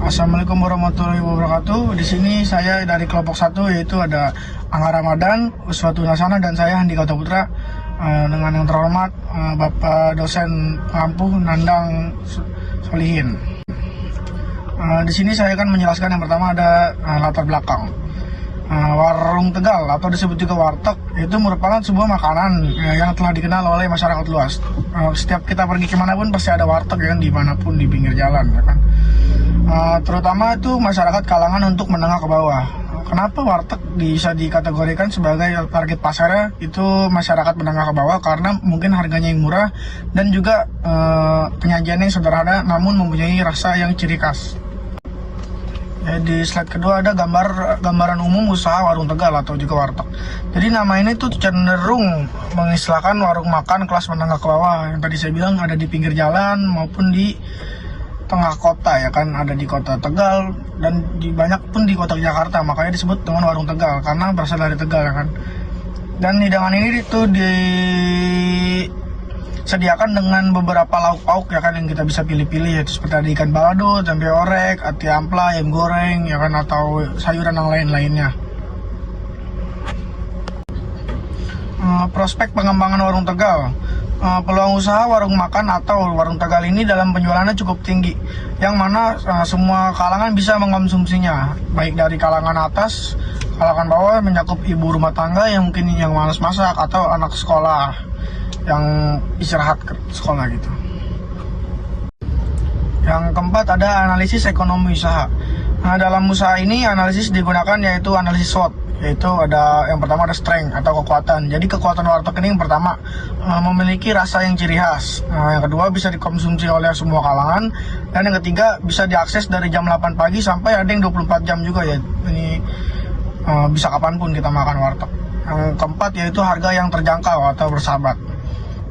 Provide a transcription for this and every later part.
Assalamualaikum warahmatullahi wabarakatuh. Di sini saya dari kelompok 1, yaitu ada Angga Ramadan, Uswatun Hasanah, dan saya Handika Putra, dengan yang terhormat Bapak dosen pengampu Nandang Solihin. Di sini saya akan menjelaskan yang pertama ada latar belakang. Warung Tegal atau disebut juga warteg itu merupakan sebuah makanan yang telah dikenal oleh masyarakat luas. Setiap kita pergi kemanapun pasti ada warteg ya kan, dimanapun di pinggir jalan ya kan. Terutama itu masyarakat kalangan untuk menengah ke bawah. Kenapa warteg bisa dikategorikan sebagai target pasarnya itu masyarakat menengah ke bawah? Karena mungkin harganya yang murah dan juga penyajiannya yang sederhana namun mempunyai rasa yang ciri khas. Ya, di slide kedua ada gambaran umum usaha warung Tegal atau juga warteg. Jadi nama ini tuh cenderung mengistilahkan warung makan kelas menengah ke bawah yang tadi saya bilang ada di pinggir jalan maupun di tengah kota ya kan, ada di kota Tegal dan di banyak pun di kota Jakarta, makanya disebut dengan warung Tegal karena berasal dari Tegal ya kan. Dan hidangan ini itu disediakan dengan beberapa lauk pauk ya kan yang kita bisa pilih-pilih, yaitu seperti ada ikan balado, tempe orek, ati ampla, ayam goreng ya kan, atau sayuran yang lain-lainnya. Prospek pengembangan warung Tegal. Peluang usaha warung makan atau warung Tegal ini dalam penjualannya cukup tinggi, yang mana semua kalangan bisa mengkonsumsinya, baik dari kalangan atas, kalangan bawah, mencakup ibu rumah tangga yang mungkin yang malas masak atau anak sekolah yang istirahat ke sekolah gitu. Yang keempat ada analisis ekonomi usaha. Nah, dalam usaha ini analisis digunakan yaitu analisis SWOT, yaitu ada yang pertama ada strength atau kekuatan. Jadi kekuatan warteg ini yang pertama memiliki rasa yang ciri khas. Yang kedua bisa dikonsumsi oleh semua kalangan, dan yang ketiga bisa diakses dari jam 8 pagi sampai ada yang 24 jam juga ya. Ini bisa kapanpun kita makan warteg. Yang keempat yaitu harga yang terjangkau atau bersahabat.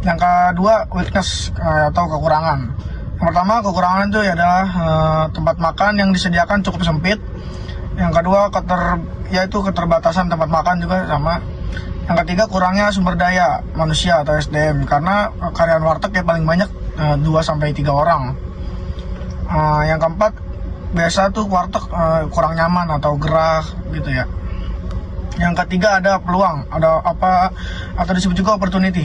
Yang kedua weakness atau kekurangan. Yang pertama kekurangan itu adalah tempat makan yang disediakan cukup sempit. Yang kedua yaitu keterbatasan tempat makan juga sama. Yang ketiga kurangnya sumber daya manusia atau SDM, karena karyawan warteg ya paling banyak 2-3 orang. Yang keempat biasa tuh warteg kurang nyaman atau gerah gitu ya. Yang ketiga ada peluang, ada apa atau disebut juga opportunity.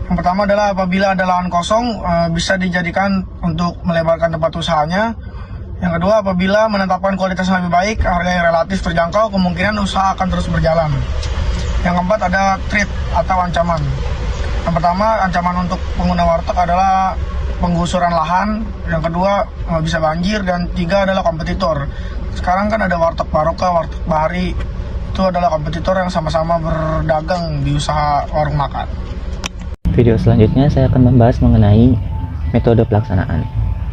Yang pertama adalah apabila ada lahan kosong bisa dijadikan untuk melebarkan tempat usahanya. Yang kedua, apabila menetapkan kualitas yang lebih baik, harga yang relatif terjangkau, kemungkinan usaha akan terus berjalan. Yang keempat ada threat atau ancaman. Yang pertama, ancaman untuk pengguna warteg adalah penggusuran lahan. Yang kedua, bisa banjir. Dan tiga adalah kompetitor. Sekarang kan ada warteg Barokah, warteg Bahari. Itu adalah kompetitor yang sama-sama berdagang di usaha warung makan. Video selanjutnya saya akan membahas mengenai metode pelaksanaan.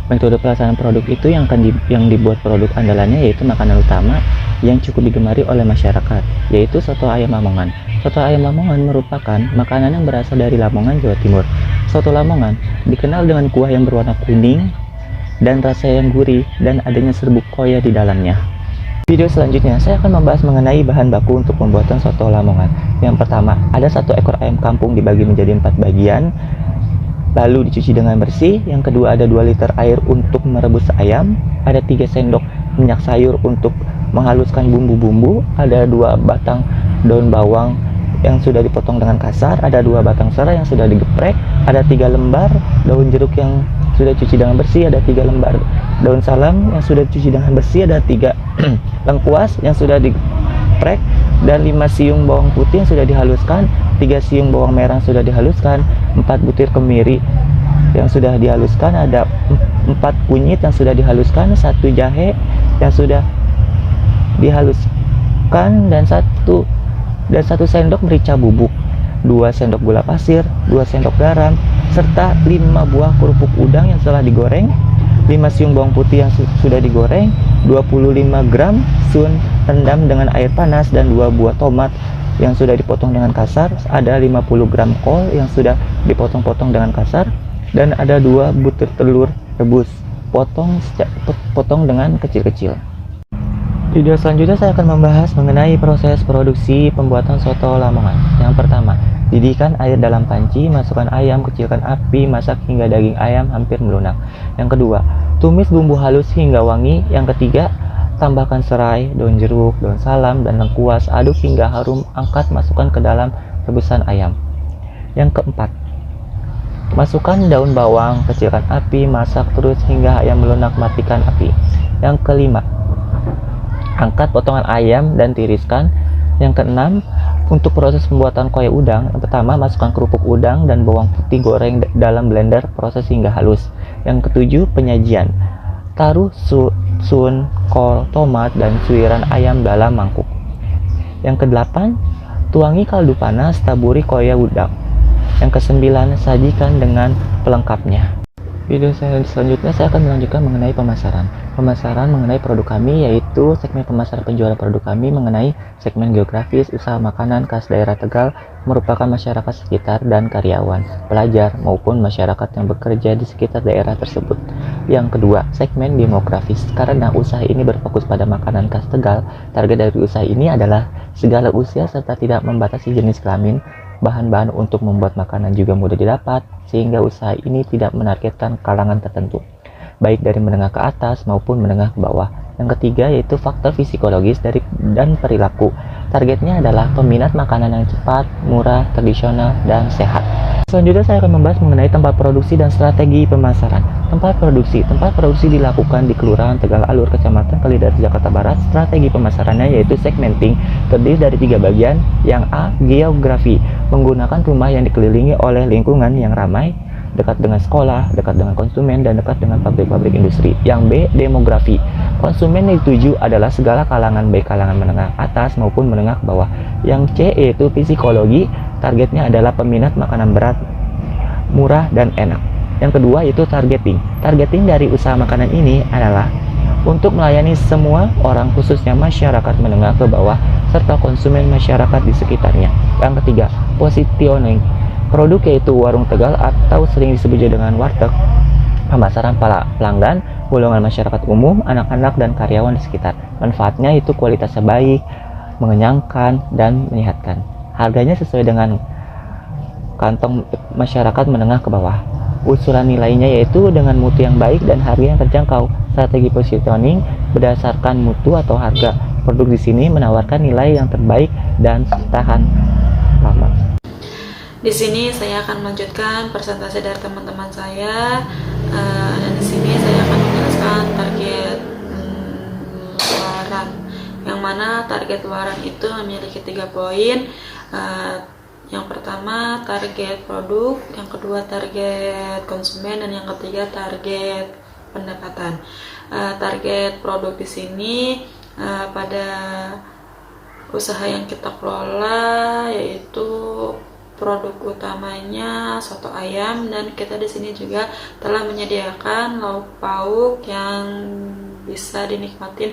Metode pelaksanaan produk itu yang dibuat produk andalannya yaitu makanan utama yang cukup digemari oleh masyarakat, yaitu soto ayam Lamongan. Soto ayam Lamongan merupakan makanan yang berasal dari Lamongan, Jawa Timur. Soto Lamongan dikenal dengan kuah yang berwarna kuning dan rasa yang gurih dan adanya serbuk koya di dalamnya. Video selanjutnya saya akan membahas mengenai bahan baku untuk pembuatan soto Lamongan. Yang pertama, ada 1 ekor ayam kampung dibagi menjadi 4 bagian, lalu dicuci dengan bersih. Yang kedua ada 2 liter air untuk merebus ayam, ada 3 sendok minyak sayur untuk menghaluskan bumbu-bumbu, ada 2 batang daun bawang yang sudah dipotong dengan kasar, ada 2 batang serai yang sudah digeprek, ada 3 lembar daun jeruk yang sudah dicuci dengan bersih, ada 3 lembar daun salam yang sudah dicuci dengan bersih, ada 3 lengkuas yang sudah digeprek, dan 5 siung bawang putih yang sudah dihaluskan, 3 siung bawang merah yang sudah dihaluskan, 4 butir kemiri yang sudah dihaluskan, ada 4 kunyit yang sudah dihaluskan, 1 jahe yang sudah dihaluskan, dan 1 sendok merica bubuk, 2 sendok gula pasir, 2 sendok garam, serta 5 buah kerupuk udang yang telah digoreng, 5 siung bawang putih yang sudah digoreng, 25 gram sun rendam dengan air panas, dan 2 buah tomat yang sudah dipotong dengan kasar, ada 50 gram kol yang sudah dipotong-potong dengan kasar, dan ada 2 butir telur rebus potong dengan kecil-kecil. Video selanjutnya saya akan membahas mengenai proses produksi pembuatan soto Lamongan. Yang pertama, Didihkan air dalam panci, masukkan ayam, kecilkan api, masak hingga daging ayam hampir melunak. Yang kedua, tumis bumbu halus hingga wangi. Yang ketiga, tambahkan serai, daun jeruk, daun salam, dan lengkuas. Aduk hingga harum, angkat, masukkan ke dalam rebusan ayam. Yang keempat, masukkan daun bawang, kecilkan api, masak terus hingga ayam melunak, matikan api. Yang kelima, angkat potongan ayam dan tiriskan. Yang keenam, untuk proses pembuatan kue udang, yang pertama masukkan kerupuk udang dan bawang putih goreng dalam blender, proses hingga halus. Yang ketujuh, penyajian. Taruh sun, kol, tomat, dan suiran ayam dalam mangkuk. Yang kedelapan, tuangi kaldu panas, taburi kue udang. Yang kesembilan, sajikan dengan pelengkapnya. Video saya selanjutnya saya akan melanjutkan mengenai pemasaran. Pemasaran mengenai produk kami, yaitu segmen pemasaran penjualan produk kami mengenai segmen geografis, usaha makanan khas daerah Tegal, merupakan masyarakat sekitar dan karyawan, pelajar maupun masyarakat yang bekerja di sekitar daerah tersebut. Yang kedua, segmen demografis. Karena usaha ini berfokus pada makanan khas Tegal, target dari usaha ini adalah segala usia serta tidak membatasi jenis kelamin. Bahan-bahan untuk membuat makanan juga mudah didapat, sehingga usaha ini tidak menargetkan kalangan tertentu, baik dari menengah ke atas maupun menengah ke bawah. Yang ketiga yaitu faktor psikologis dan perilaku. Targetnya adalah peminat makanan yang cepat, murah, tradisional, dan sehat. Selanjutnya saya akan membahas mengenai tempat produksi dan strategi pemasaran. Tempat produksi dilakukan di Kelurahan Tegal Alur, Kecamatan Kalidaris, Jakarta Barat. Strategi pemasarannya yaitu segmenting, terdiri dari 3 bagian. Yang A, geografi, menggunakan rumah yang dikelilingi oleh lingkungan yang ramai, dekat dengan sekolah, dekat dengan konsumen, dan dekat dengan pabrik-pabrik industri. Yang B, demografi, konsumen yang dituju adalah segala kalangan, baik kalangan menengah atas maupun menengah ke bawah. Yang C, yaitu psikologi, targetnya adalah peminat makanan berat, murah, dan enak. Yang kedua yaitu targeting. Targeting dari usaha makanan ini adalah untuk melayani semua orang, khususnya masyarakat menengah ke bawah serta konsumen masyarakat di sekitarnya. Yang ketiga, positioning. Produk yaitu warung Tegal atau sering disebut juga dengan warteg. Pemasaran para pelanggan, golongan masyarakat umum, anak-anak, dan karyawan di sekitar. Manfaatnya itu kualitasnya baik, mengenyangkan, dan menyehatkan. Harganya sesuai dengan kantong masyarakat menengah ke bawah. Usulan nilainya yaitu dengan mutu yang baik dan harga yang terjangkau. Strategi positioning berdasarkan mutu atau harga. Produk di sini menawarkan nilai yang terbaik dan tahan lama. Di sini saya akan melanjutkan presentasi dari teman-teman saya, dan di sini saya akan menjelaskan target luaran, yang mana target luaran itu memiliki 3 poin. Yang pertama target produk, yang kedua target konsumen, dan yang ketiga target pendapatan. Target produk di sini pada usaha yang kita kelola yaitu produk utamanya soto ayam, dan kita di sini juga telah menyediakan lauk pauk yang bisa dinikmatin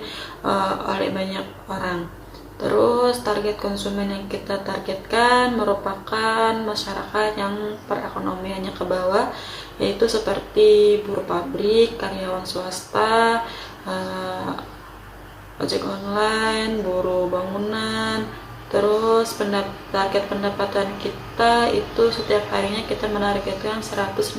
oleh banyak orang. Terus target konsumen yang kita targetkan merupakan masyarakat yang perekonomiannya ke bawah, yaitu seperti buruh pabrik, karyawan swasta, ojek online, buruh bangunan. Terus target pendapatan kita itu setiap harinya kita menargetkan 150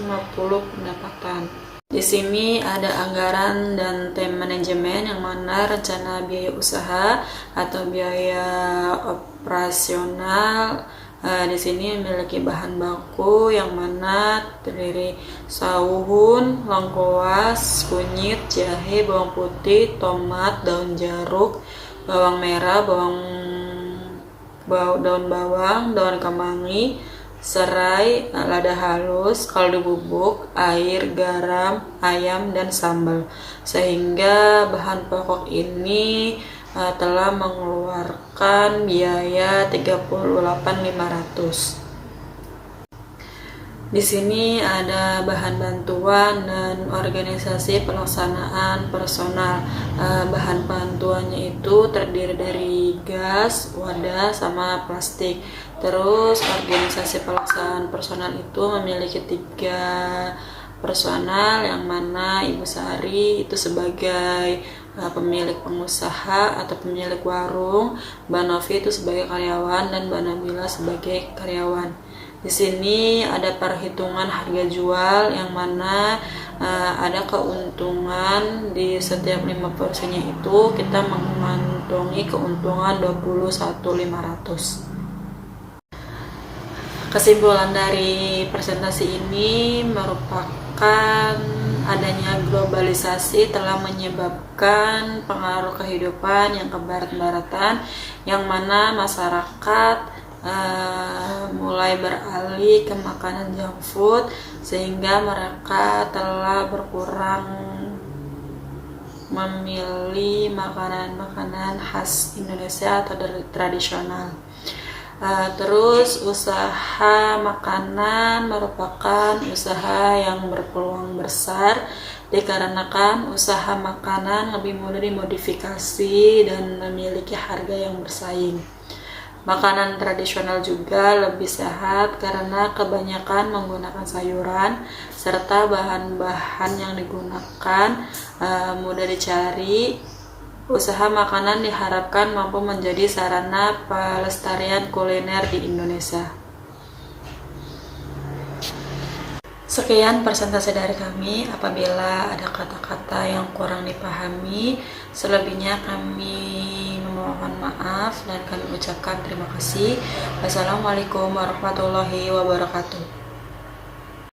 pendapatan. Di sini ada anggaran dan tim manajemen, yang mana rencana biaya usaha atau biaya operasional di sini memiliki bahan baku yang mana terdiri saung, lengkuas, kunyit, jahe, bawang putih, tomat, daun jeruk, bawang merah, daun bawang, daun kemangi, serai, lada halus, kaldu bubuk, air, garam, ayam, dan sambal. Sehingga bahan pokok ini telah mengeluarkan biaya 38.500. Di sini ada bahan bantuan dan organisasi pelaksanaan personal. Bahan bantuannya itu terdiri dari gas, wadah, sama plastik. Terus organisasi pelaksanaan personal itu memiliki 3 personal, yang mana Ibu Sari itu sebagai pemilik pengusaha atau pemilik warung, Mbak Novi itu sebagai karyawan, dan Mbak Nabila sebagai karyawan. Di sini ada perhitungan harga jual, yang mana ada keuntungan di setiap 5 porsinya itu kita mengantongi keuntungan 21.500. Kesimpulan dari presentasi ini merupakan adanya globalisasi telah menyebabkan pengaruh kehidupan yang kebarat-baratan, yang mana masyarakat mulai beralih ke makanan junk food, sehingga mereka telah berkurang memilih makanan-makanan khas Indonesia atau tradisional. Terus usaha makanan merupakan usaha yang berpeluang besar, dikarenakan usaha makanan lebih mudah dimodifikasi dan memiliki harga yang bersaing. Makanan tradisional juga lebih sehat karena kebanyakan menggunakan sayuran, serta bahan-bahan yang digunakan mudah dicari. Usaha makanan diharapkan mampu menjadi sarana pelestarian kuliner di Indonesia. Sekian presentasi dari kami. Apabila ada kata-kata yang kurang dipahami, selebihnya kami memohon maaf dan kami ucapkan terima kasih. Wassalamualaikum warahmatullahi wabarakatuh.